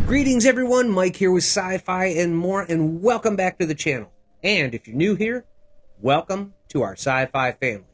Greetings everyone, Mike here with Sci-Fi and more, and welcome back to the channel. And if you're new here, welcome to our Sci-Fi family.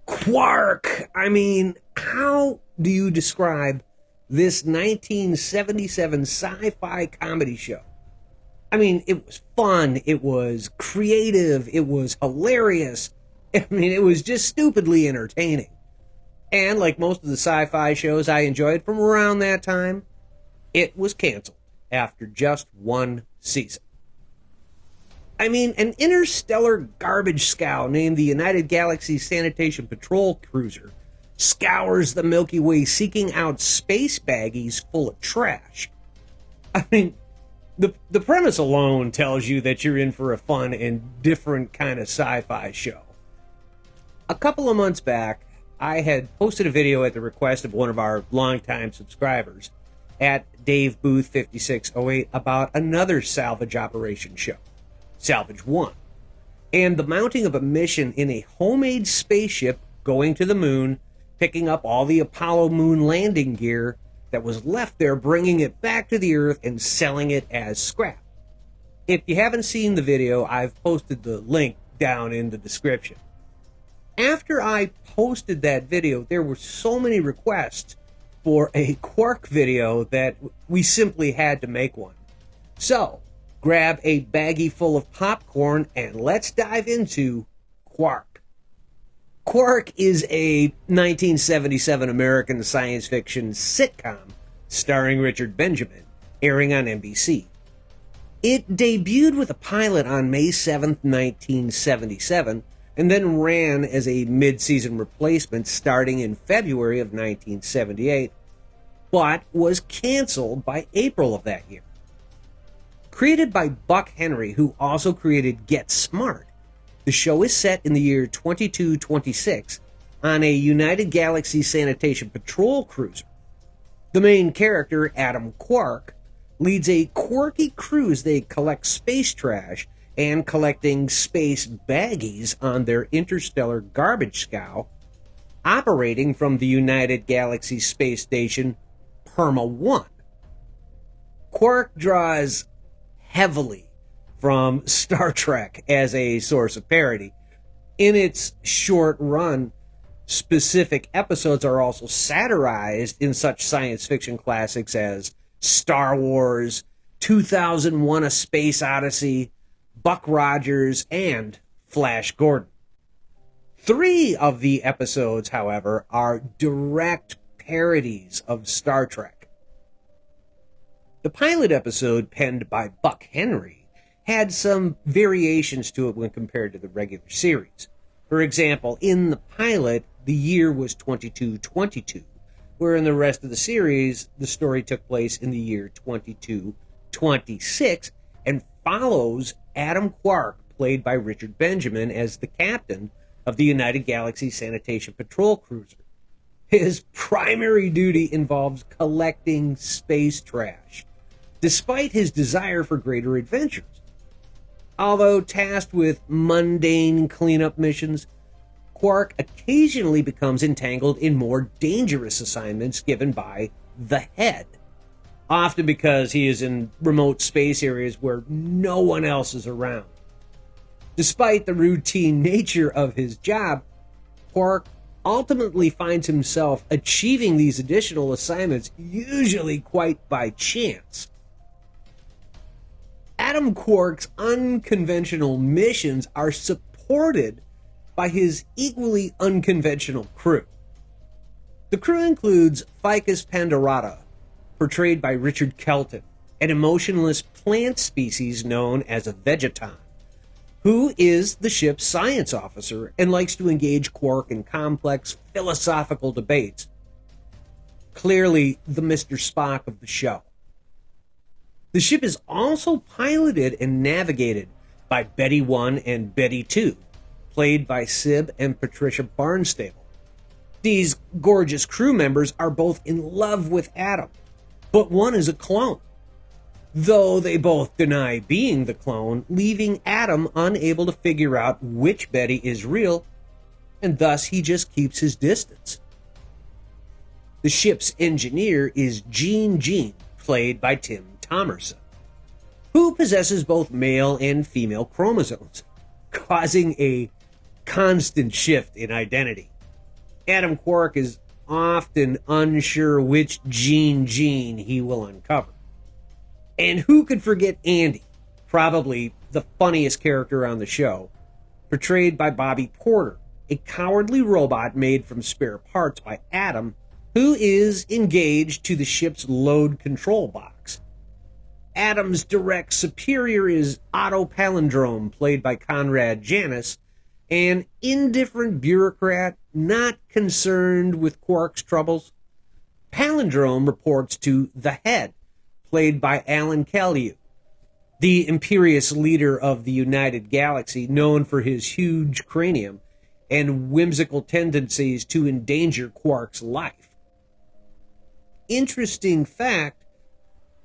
Quark! I mean, how do you describe this 1977 sci-fi comedy show? I mean, it was fun, it was creative, it was hilarious. I mean, it was just stupidly entertaining. And like most of the sci-fi shows I enjoyed from around that time, it was canceled after just one season. I mean, an interstellar garbage scow named the United Galaxy Sanitation Patrol Cruiser scours the Milky Way seeking out space baggies full of trash. I mean, the premise alone tells you that you're in for a fun and different kind of sci-fi show. A couple of months back, I had posted a video at the request of one of our longtime subscribers at Dave Booth 5608 about another salvage operation show, Salvage 1, and the mounting of a mission in a homemade spaceship going to the moon, picking up all the Apollo moon landing gear that was left there, bringing it back to the Earth and selling it as scrap. If you haven't seen the video, I've posted the link down in the description. After I posted that video, there were so many requests for a Quark video that we simply had to make one. So, grab a baggie full of popcorn and let's dive into Quark. Quark is a 1977 American science fiction sitcom starring Richard Benjamin, airing on NBC. It debuted with a pilot on May 7th, 1977, and then ran as a mid-season replacement starting in February of 1978, but was canceled by April of that year. Created by Buck Henry, who also created Get Smart, the show is set in the year 2226 on a United Galaxy Sanitation Patrol Cruiser. The main character, Adam Quark, leads a quirky cruise. They collect space trash and collecting space baggies on their interstellar garbage scow, operating from the United Galaxy Space Station Perma 1. Quark draws heavily from Star Trek as a source of parody. In its short run, specific episodes are also satirized in such science fiction classics as Star Wars, 2001: A Space Odyssey, Buck Rogers, and Flash Gordon. 3 of the episodes, however, are direct parodies of Star Trek. The pilot episode, penned by Buck Henry, had some variations to it when compared to the regular series. For example, in the pilot, the year was 2222, where in the rest of the series, the story took place in the year 2226 and follows Adam Quark, played by Richard Benjamin, as the captain of the United Galaxy Sanitation Patrol Cruiser. His primary duty involves collecting space trash, despite his desire for greater adventures. Although tasked with mundane cleanup missions, Quark occasionally becomes entangled in more dangerous assignments given by the Head, often because he is in remote space areas where no one else is around. Despite the routine nature of his job, Quark ultimately finds himself achieving these additional assignments, usually quite by chance. Adam Quark's unconventional missions are supported by his equally unconventional crew. The crew includes Ficus pandorata, portrayed by Richard Kelton, an emotionless plant species known as a vegeton, who is the ship's science officer and likes to engage Quark in complex philosophical debates. Clearly the Mr. Spock of the show. The ship is also piloted and navigated by Betty 1 and Betty 2, played by Sib and Patricia Barnstable. These gorgeous crew members are both in love with Adam, but one is a clone, though they both deny being the clone, leaving Adam unable to figure out which Betty is real, and thus he just keeps his distance. The ship's engineer is Gene, played by Tim Thomerson, who possesses both male and female chromosomes, causing a constant shift in identity. Adam Quark is often unsure which gene he will uncover. And who could forget Andy, probably the funniest character on the show, portrayed by Bobby Porter, a cowardly robot made from spare parts by Adam, who is engaged to the ship's load control box. Adam's direct superior is Otto Palindrome, played by Conrad Janis, an indifferent bureaucrat not concerned with Quark's troubles. Palindrome reports to the Head, played by Alan Kelly, the imperious leader of the United Galaxy, known for his huge cranium and whimsical tendencies to endanger Quark's life. Interesting fact,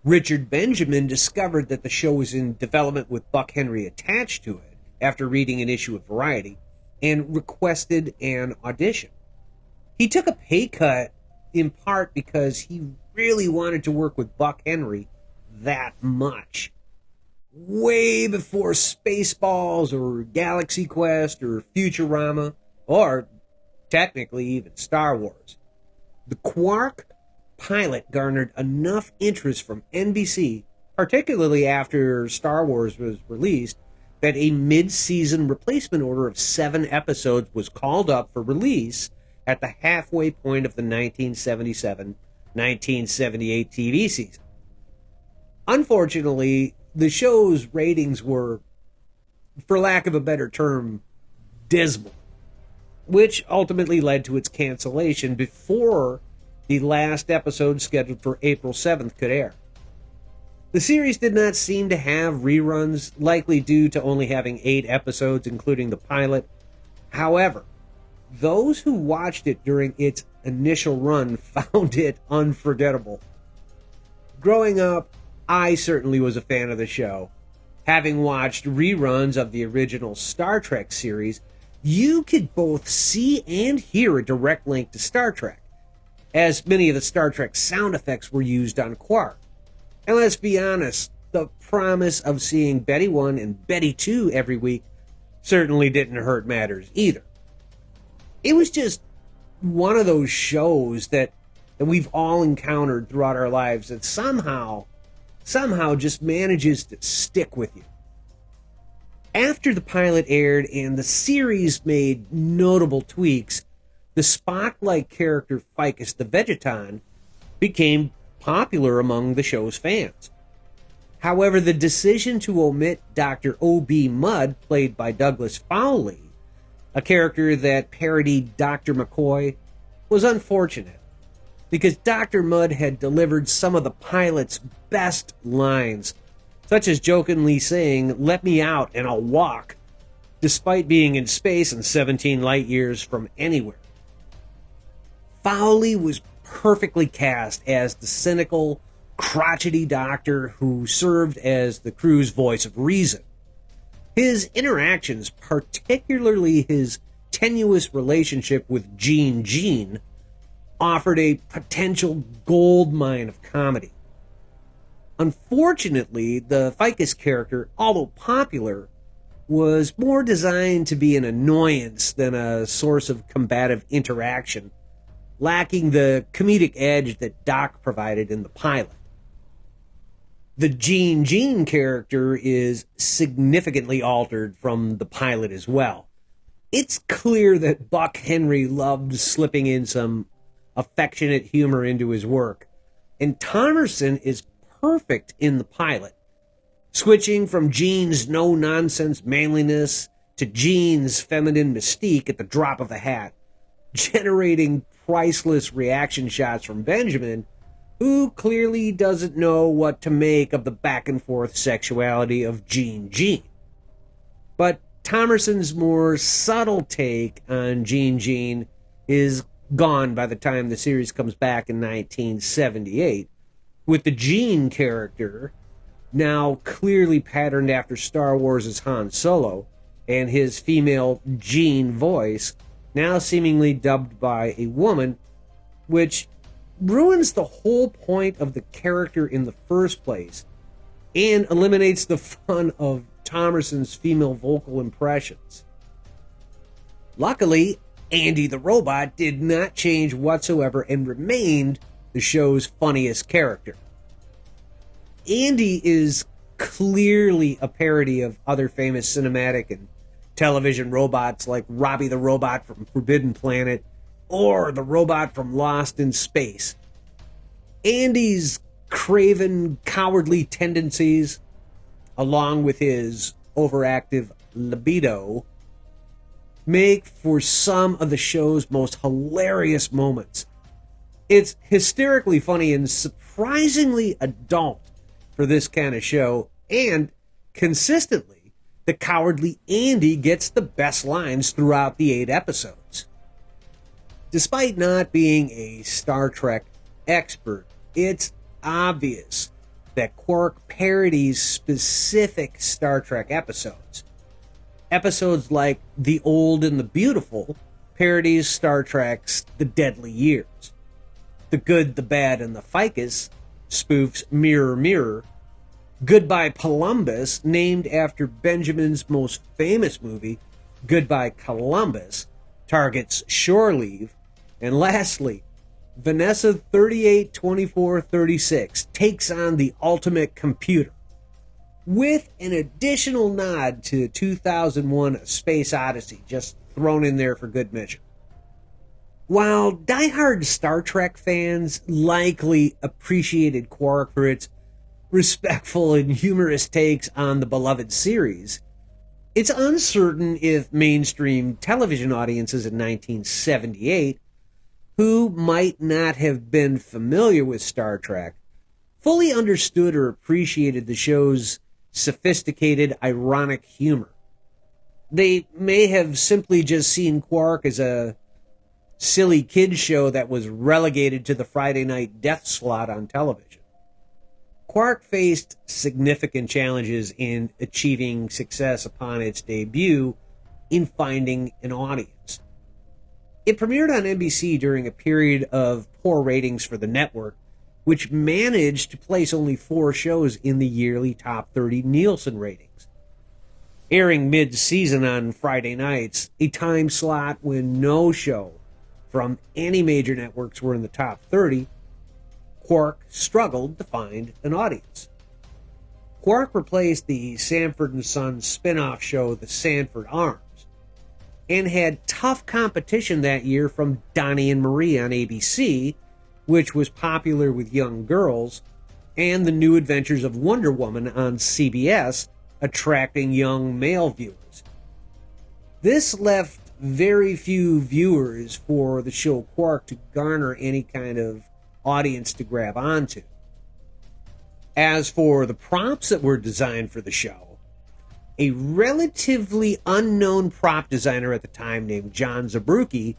Richard Benjamin discovered that the show was in development with Buck Henry attached to it after reading an issue of Variety and requested an audition. He took a pay cut in part because he really wanted to work with Buck Henry that much. Way before Spaceballs or Galaxy Quest or Futurama, or technically even Star Wars. The Quark pilot garnered enough interest from NBC, particularly after Star Wars was released, that a mid-season replacement order of 7 episodes was called up for release at the halfway point of the 1977-1978 TV season. Unfortunately, the show's ratings were, for lack of a better term, dismal, which ultimately led to its cancellation before the last episode scheduled for April 7th could air. The series did not seem to have reruns, likely due to only having 8 episodes, including the pilot. However, those who watched it during its initial run found it unforgettable. Growing up, I certainly was a fan of the show. Having watched reruns of the original Star Trek series, you could both see and hear a direct link to Star Trek, as many of the Star Trek sound effects were used on Quark. And let's be honest, the promise of seeing Betty 1 and Betty 2 every week certainly didn't hurt matters either. It was just one of those shows that we've all encountered throughout our lives that somehow just manages to stick with you. After the pilot aired and the series made notable tweaks, the Spock-like character Ficus the Vegeton became popular among the show's fans. However, the decision to omit Dr. O.B. Mudd, played by Douglas Fowley, a character that parodied Dr. McCoy, was unfortunate, because Dr. Mudd had delivered some of the pilot's best lines, such as jokingly saying, "Let me out and I'll walk," despite being in space and 17 light years from anywhere. Fowley was perfectly cast as the cynical, crotchety doctor who served as the crew's voice of reason. His interactions, particularly his tenuous relationship with Gene, offered a potential goldmine of comedy. Unfortunately, the Ficus character, although popular, was more designed to be an annoyance than a source of combative interaction, lacking the comedic edge that Doc provided in the pilot. The Gene character is significantly altered from the pilot as well. It's clear that Buck Henry loved slipping in some affectionate humor into his work, and Thomerson is perfect in the pilot, switching from Gene's no-nonsense manliness to Gene's feminine mystique at the drop of a hat, generating priceless reaction shots from Benjamin, who clearly doesn't know what to make of the back-and-forth sexuality of Gene. But Thomerson's more subtle take on Gene is gone by the time the series comes back in 1978, with the Gene character, now clearly patterned after Star Wars' Han Solo, and his female Gene voice, now seemingly dubbed by a woman, which ruins the whole point of the character in the first place and eliminates the fun of Thomerson's female vocal impressions. Luckily, Andy the robot did not change whatsoever and remained the show's funniest character. Andy is clearly a parody of other famous cinematic and television robots like Robbie the Robot from Forbidden Planet or the robot from Lost in Space. Andy's craven, cowardly tendencies, along with his overactive libido, make for some of the show's most hilarious moments. It's hysterically funny and surprisingly adult for this kind of show, and consistently, the cowardly Andy gets the best lines throughout the 8 episodes. Despite not being a Star Trek expert, it's obvious that Quark parodies specific Star Trek episodes. Episodes like The Old and the Beautiful parodies Star Trek's The Deadly Years. The Good, the Bad, and the Ficus spoofs Mirror, Mirror. Goodbye Columbus, named after Benjamin's most famous movie, Goodbye Columbus, targets shore leave. And lastly, Vanessa 382436 takes on the ultimate computer, with an additional nod to 2001 A Space Odyssey, just thrown in there for good measure. While diehard Star Trek fans likely appreciated Quark for its respectful and humorous takes on the beloved series, it's uncertain if mainstream television audiences in 1978, who might not have been familiar with Star Trek, fully understood or appreciated the show's sophisticated, ironic humor. They may have simply just seen Quark as a silly kids show that was relegated to the Friday night death slot on television. Quark faced significant challenges in achieving success upon its debut in finding an audience. It premiered on NBC during a period of poor ratings for the network, which managed to place only 4 shows in the yearly top 30 Nielsen ratings. Airing mid-season on Friday nights, a time slot when no show from any major networks were in the top 30, Quark struggled to find an audience. Quark replaced the Sanford & Son spin-off show The Sanford Arms, and had tough competition that year from Donnie and Marie on ABC, which was popular with young girls, and The New Adventures of Wonder Woman on CBS, attracting young male viewers. This left very few viewers for the show Quark to garner any kind of audience to grab onto. As for the props that were designed for the show, a relatively unknown prop designer at the time named John Zabrucki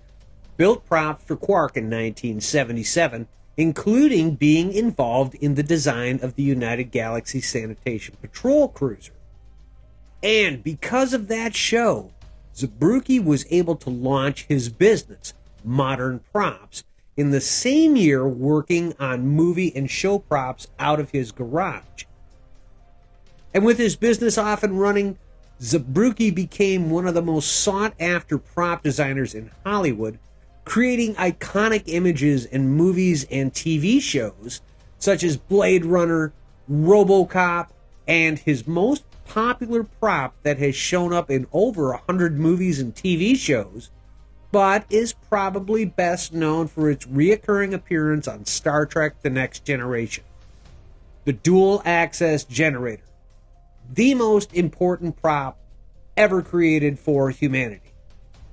built props for Quark in 1977, including being involved in the design of the United Galaxy Sanitation Patrol cruiser. And because of that show, Zabrucki was able to launch his business, Modern Props, in the same year working on movie and show props out of his garage. And with his business off and running, Zabrucki became one of the most sought-after prop designers in Hollywood, creating iconic images in movies and TV shows such as Blade Runner, RoboCop, and his most popular prop that has shown up in over 100 movies and TV shows, but is probably best known for its reoccurring appearance on Star Trek The Next Generation. The dual-access generator, the most important prop ever created for humanity.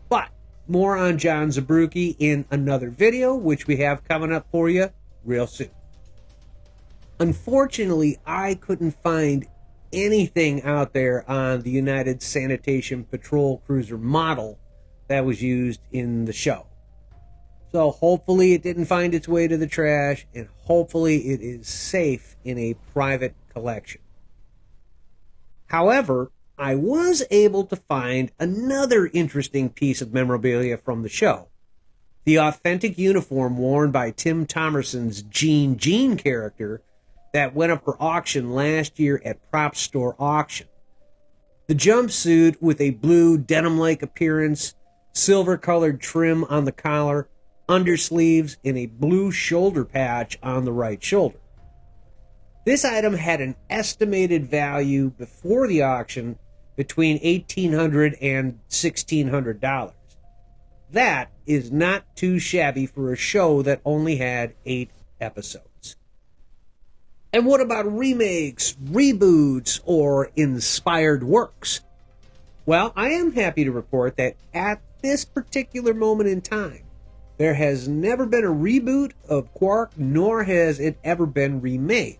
But more on John Zabrucki in another video, which we have coming up for you real soon. Unfortunately, I couldn't find anything out there on the United Sanitation Patrol cruiser model that was used in the show. So hopefully it didn't find its way to the trash, and hopefully it is safe in a private collection. However, I was able to find another interesting piece of memorabilia from the show. the authentic uniform worn by Tim Thomerson's Gene character that went up for auction last year at Prop Store Auction. The jumpsuit with a blue denim-like appearance, silver-colored trim on the collar, undersleeves, and a blue shoulder patch on the right shoulder. This item had an estimated value before the auction between $1,800 and $1,600. That is not too shabby for a show that only had 8 episodes. And what about remakes, reboots, or inspired works? Well, I am happy to report that at this particular moment in time, there has never been a reboot of Quark, nor has it ever been remade.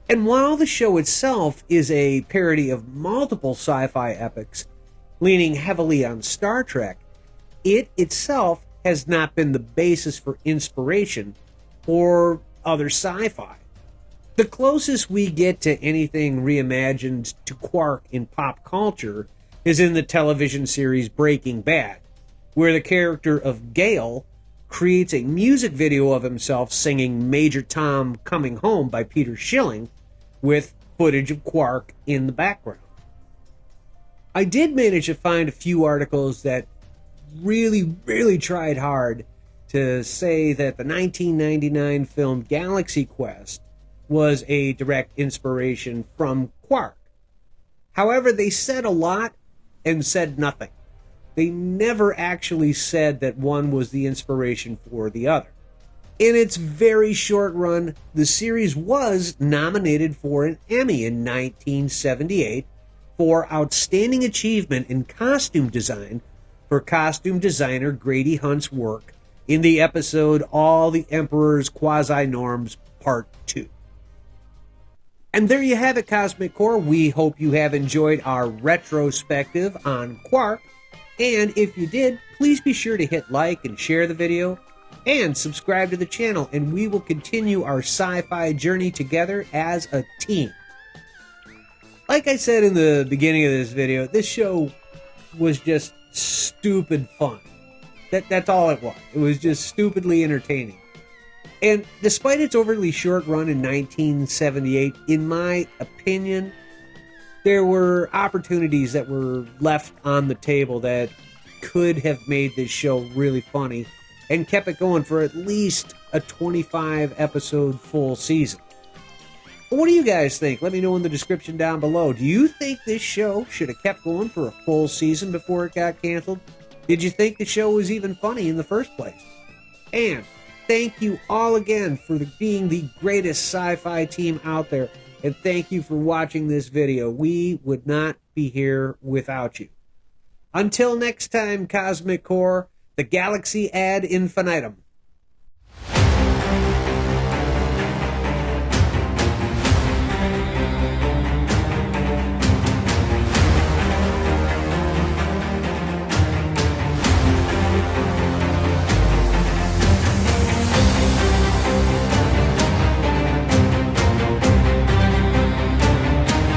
And while the show itself is a parody of multiple sci-fi epics, leaning heavily on Star Trek, it itself has not been the basis for inspiration for other sci-fi. The closest we get to anything reimagined to Quark in pop culture is in the television series Breaking Bad, where the character of Gale creates a music video of himself singing Major Tom Coming Home by Peter Schilling with footage of Quark in the background. I did manage to find a few articles that really tried hard to say that the 1999 film Galaxy Quest was a direct inspiration from Quark. However, they said a lot and said nothing. They never actually said that one was the inspiration for the other. In its very short run, the series was nominated for an Emmy in 1978 for Outstanding Achievement in Costume Design for costume designer Grady Hunt's work in the episode All the Emperor's Quasi-Norms Part 2. And there you have it, Cosmic Core. We hope you have enjoyed our retrospective on Quark. And if you did, please be sure to hit like and share the video and subscribe to the channel, and we will continue our sci-fi journey together as a team. Like I said in the beginning of this video, this show was just stupid fun. That's all it was. It was just stupidly entertaining. And despite its overly short run in 1978, in my opinion, there were opportunities that were left on the table that could have made this show really funny and kept it going for at least a 25-episode full season. But what do you guys think? Let me know in the description down below. Do you think this show should have kept going for a full season before it got canceled? Did you think the show was even funny in the first place? And thank you all again for being the greatest sci-fi team out there. And thank you for watching this video. We would not be here without you. Until next time, Cosmic Core, the Galaxy ad infinitum.